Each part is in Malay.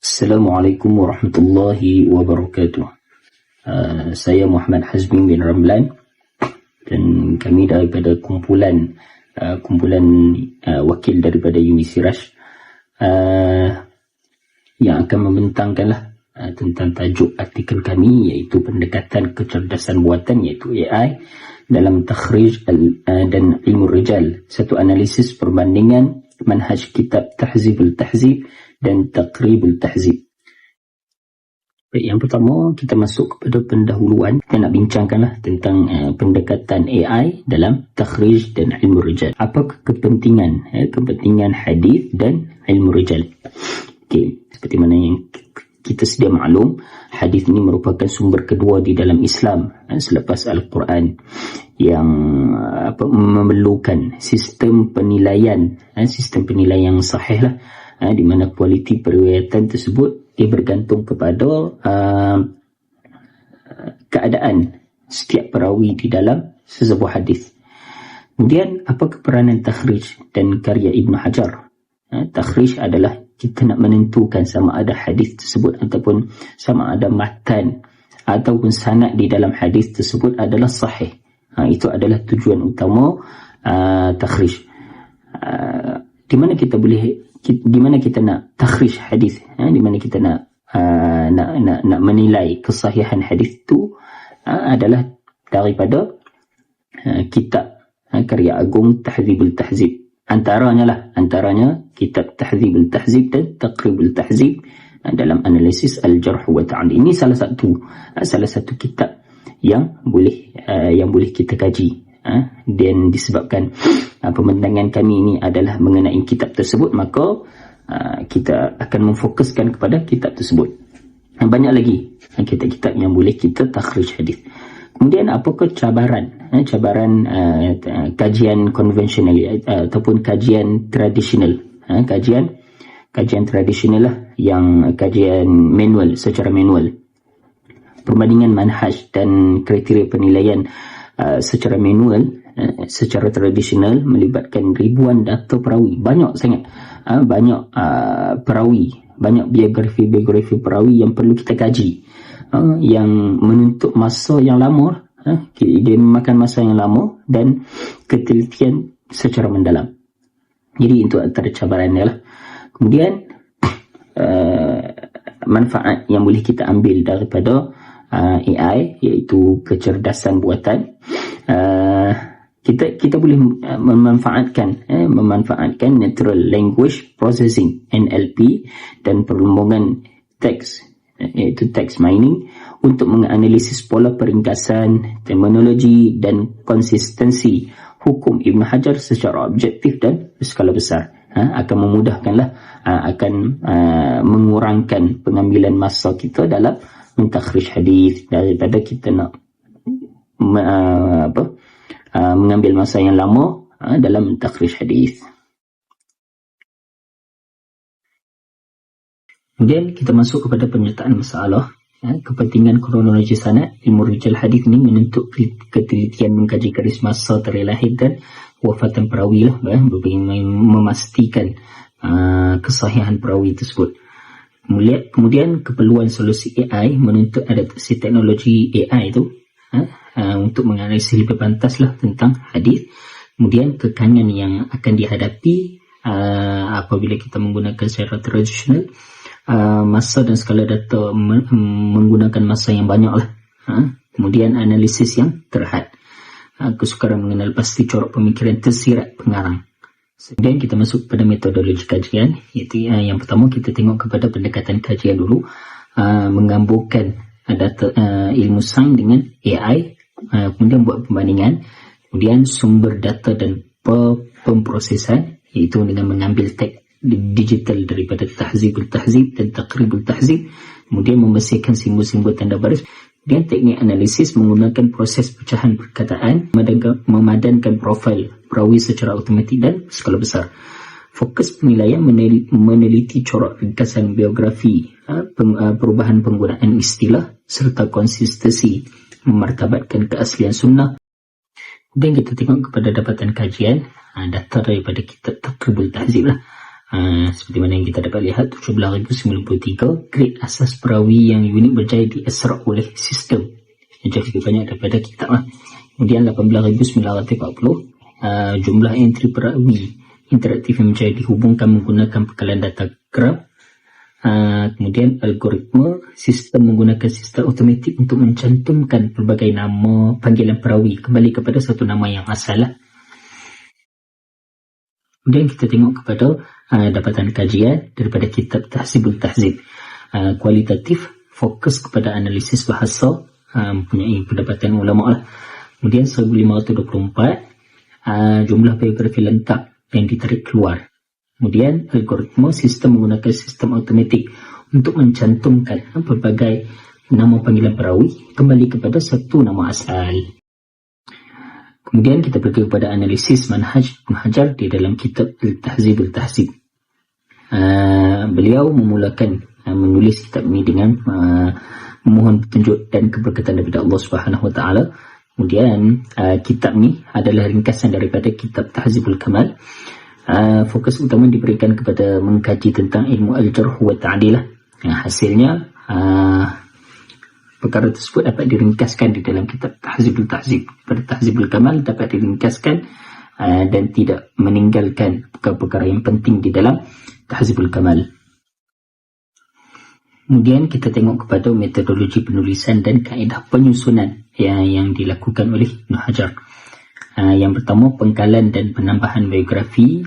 Assalamualaikum warahmatullahi wabarakatuh. Saya Muhammad Hazmi bin Ramlan dan kami daripada kumpulan wakil daripada UMI Siraj yang akan membentangkanlah tentang tajuk artikel kami, iaitu pendekatan kecerdasan buatan iaitu AI dalam takhrij dan ilmu rijal, satu analisis perbandingan manhaj kitab Tahzibul Tahzib dan Taqribul Tahzib. Baik, yang pertama kita masuk kepada pendahuluan. Kita nak bincangkanlah tentang pendekatan AI dalam takhrij dan ilmu rijal. Apa kepentingan hadis dan ilmu rijal? Okey, seperti mana yang kita sedia maklum, hadis ini merupakan sumber kedua di dalam Islam selepas Al-Quran, yang memerlukan sistem penilaian yang sahih lah, di mana kualiti periwayatan tersebut dia bergantung kepada keadaan setiap perawi di dalam sesebuah hadis. Kemudian apa peranan takhrij dan karya Ibn Hajar? Takhrij adalah kita nak menentukan sama ada hadis tersebut ataupun sama ada matan ataupun sanad di dalam hadis tersebut adalah sahih. Itu adalah tujuan utama takhrij. Di mana kita nak takhrij hadis, di mana kita nak menilai kesahihan hadis itu adalah daripada kitab karya agung Tahzibul Tahzib. Antaranya kitab Tahzibul Tahzib dan Taqribul Tahzib dalam analisis al-jarh wa ta'dil. Ini salah satu kitab yang boleh kita kaji. Dan disebabkan pembentangan kami ini adalah mengenai kitab tersebut, maka kita akan memfokuskan kepada kitab tersebut. Banyak lagi kitab-kitab yang boleh kita takhrij hadis. Kemudian apakah cabaran kajian konvensional ataupun kajian tradisional? Kajian tradisional lah, yang kajian manual, secara manual. Perbandingan manhaj dan kriteria penilaian secara manual, secara tradisional melibatkan ribuan data perawi, banyak sangat, banyak perawi, banyak biografi perawi yang perlu kita kaji, yang menuntut masa yang lama, dia memakan masa yang lama dan ketelitian secara mendalam. Jadi itu antara cabarannya lah. Kemudian manfaat yang boleh kita ambil daripada AI, iaitu kecerdasan buatan. Kita boleh memanfaatkan natural language processing (NLP) dan perlumbungan teks, iaitu text mining, untuk menganalisis pola peringkasan, terminologi dan konsistensi hukum Ibn Hajar secara objektif dan berskala besar. Akan memudahkanlah, akan mengurangkan pengambilan masa kita dalam mentakhrij hadis, daripada kita nak mengambil masa yang lama dalam mentakhrij hadis. Kemudian kita masuk kepada penyertaan masalah. Kepentingan kronologi sanad ilmu rijal hadis ini menentuk ketelitian mengkaji garis masa tarikh lahir dan wafatan perawi lah, memastikan kesahihan perawi tersebut. Kemudian keperluan solusi AI menuntut adaptasi teknologi AI itu untuk menganalisis lebih pantas lah tentang hadis. Kemudian kekangan yang akan dihadapi apabila kita menggunakan secara tradisional, masa dan skala data menggunakan masa yang banyak lah. Kemudian analisis yang terhad, kesukaran mengenal pasti corak pemikiran tersirat pengarang. Kemudian kita masuk pada metodologi kajian, iaitu yang pertama kita tengok kepada pendekatan kajian dulu, menggabungkan data ilmu sains dengan AI, kemudian buat perbandingan, kemudian sumber data dan pemprosesan, iaitu dengan mengambil teks digital daripada Tahzibul Tahzib dan Taqribul Tahzib, kemudian membersihkan simbol-simbol tanda baris. Kemudian teknik analisis menggunakan proses pecahan perkataan, memadankan profil perawi secara automatik dan skala besar. Fokus penilaian meneliti corak ringkasan biografi, perubahan penggunaan istilah serta konsistensi, memartabatkan keaslian sunnah. Kemudian kita tengok kepada dapatan kajian, data daripada kitab Taqribul Tahzib lah. Seperti mana yang kita dapat lihat, 17,093 grade asas perawi yang unik berjaya diasrak oleh sistem. Jauh lebih banyak daripada kitab lah. Kemudian 18,940 jumlah entry perawi interaktif yang berjaya dihubungkan menggunakan bekalan data graph. Kemudian algoritma sistem menggunakan sistem automatik untuk mencantumkan pelbagai nama panggilan perawi kembali kepada satu nama yang asal lah. Kemudian kita tengok kepada dapatan kajian daripada kitab Tahzibul Tahzib. Kualitatif, fokus kepada analisis bahasa, mempunyai pendapatan ulama lah. Kemudian 1524 jumlah biografi lengkap yang ditarik keluar. Kemudian algoritma sistem menggunakan sistem automatik untuk mencantumkan pelbagai nama panggilan perawi kembali kepada satu nama asal. Kemudian kita pergi kepada analisis manhaj Ibn Hajar di dalam kitab Al-Tahzibul Tahzib. Beliau memulakan menulis kitab ini dengan memohon petunjuk dan keberkatan daripada Allah Subhanahu Wa Taala. Kemudian kitab ni adalah ringkasan daripada kitab Tahzibul Kamal. Fokus utama diberikan kepada mengkaji tentang ilmu al-jarh wa ta'dil. Hasilnya perkara tersebut dapat diringkaskan di dalam kitab Tahzibul Tahzib. Pada Tahzibul Kamal dapat diringkaskan dan tidak meninggalkan perkara-perkara yang penting di dalam Tahzibul Kamal. Kemudian kita tengok kepada metodologi penulisan dan kaedah penyusunan yang dilakukan oleh Ibn Hajar. Yang pertama, pengkalan dan penambahan biografi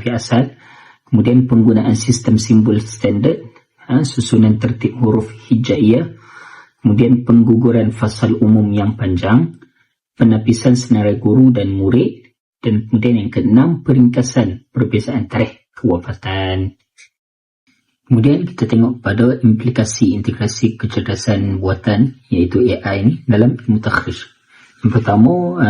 asal. Kemudian penggunaan sistem simbol standard, susunan tertib huruf hijaiyah. Kemudian pengguguran fasal umum yang panjang, penapisan senarai guru dan murid. Dan kemudian yang keenam, peringkasan perbezaan tarikh kewafatan. Kemudian kita tengok pada implikasi integrasi kecerdasan buatan iaitu AI ni dalam ilmu takhrij. Yang pertama,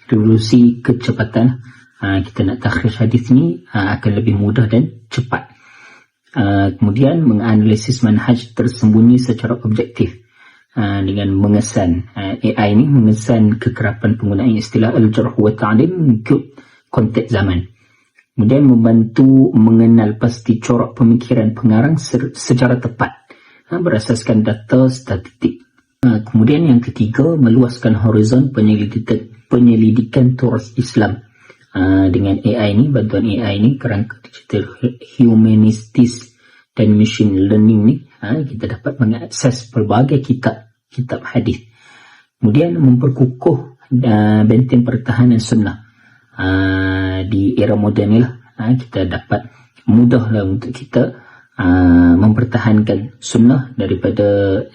revolusi kecepatan. Kita nak takhrij hadis ni akan lebih mudah dan cepat. Kemudian menganalisis manhaj tersembunyi secara objektif dengan mengesan AI ni mengesan kekerapan penggunaan istilah al-jarh wa ta'dil mengikut konteks zaman. Kemudian membantu mengenal pasti corak pemikiran pengarang secara tepat berasaskan data statistik. Kemudian yang ketiga, meluaskan horizon penyelidikan turas Islam dengan AI ni, bantuan AI ni, kerangka digital humanistis dan machine learning ni, kita dapat mengakses pelbagai kitab hadis. Kemudian memperkukuh benteng pertahanan sunnah. Di era moden ni lah, kita dapat mudahlah untuk kita mempertahankan sunnah daripada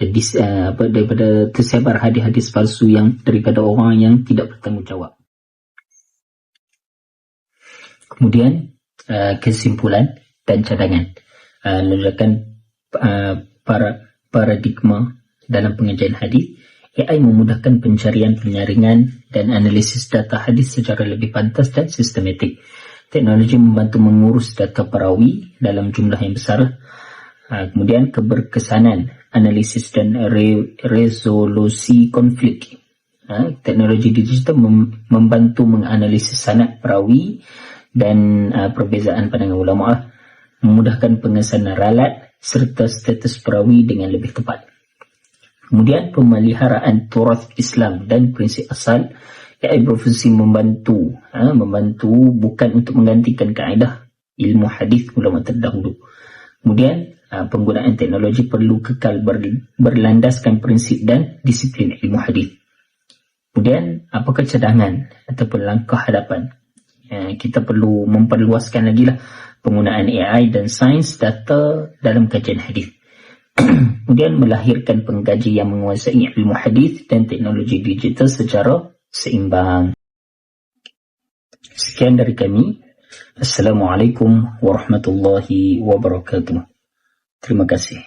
tersebar hadis-hadis palsu yang daripada orang yang tidak bertanggungjawab. Kemudian kesimpulan dan cadangan. Ledakan paradigma dalam pengajian hadis. AI memudahkan pencarian, penyaringan dan analisis data hadis secara lebih pantas dan sistematik. Teknologi membantu mengurus data perawi dalam jumlah yang besar. Kemudian keberkesanan, analisis dan resolusi konflik. Teknologi digital membantu menganalisis sanad perawi dan perbezaan pandangan ulama, memudahkan pengesanan ralat serta status perawi dengan lebih tepat. Kemudian pemeliharaan turas Islam dan prinsip asal. AI berfungsi membantu bukan untuk menggantikan kaedah ilmu hadis ulama terdahulu. Kemudian penggunaan teknologi perlu kekal berlandaskan prinsip dan disiplin ilmu hadis. Kemudian apakah cadangan ataupun langkah hadapan? Kita perlu memperluaskan lagi lah penggunaan AI dan sains data dalam kajian hadis. Kemudian melahirkan pengkaji yang menguasai ilmu hadis dan teknologi digital secara seimbang. Sekian dari kami. Assalamualaikum warahmatullahi wabarakatuh. Terima kasih.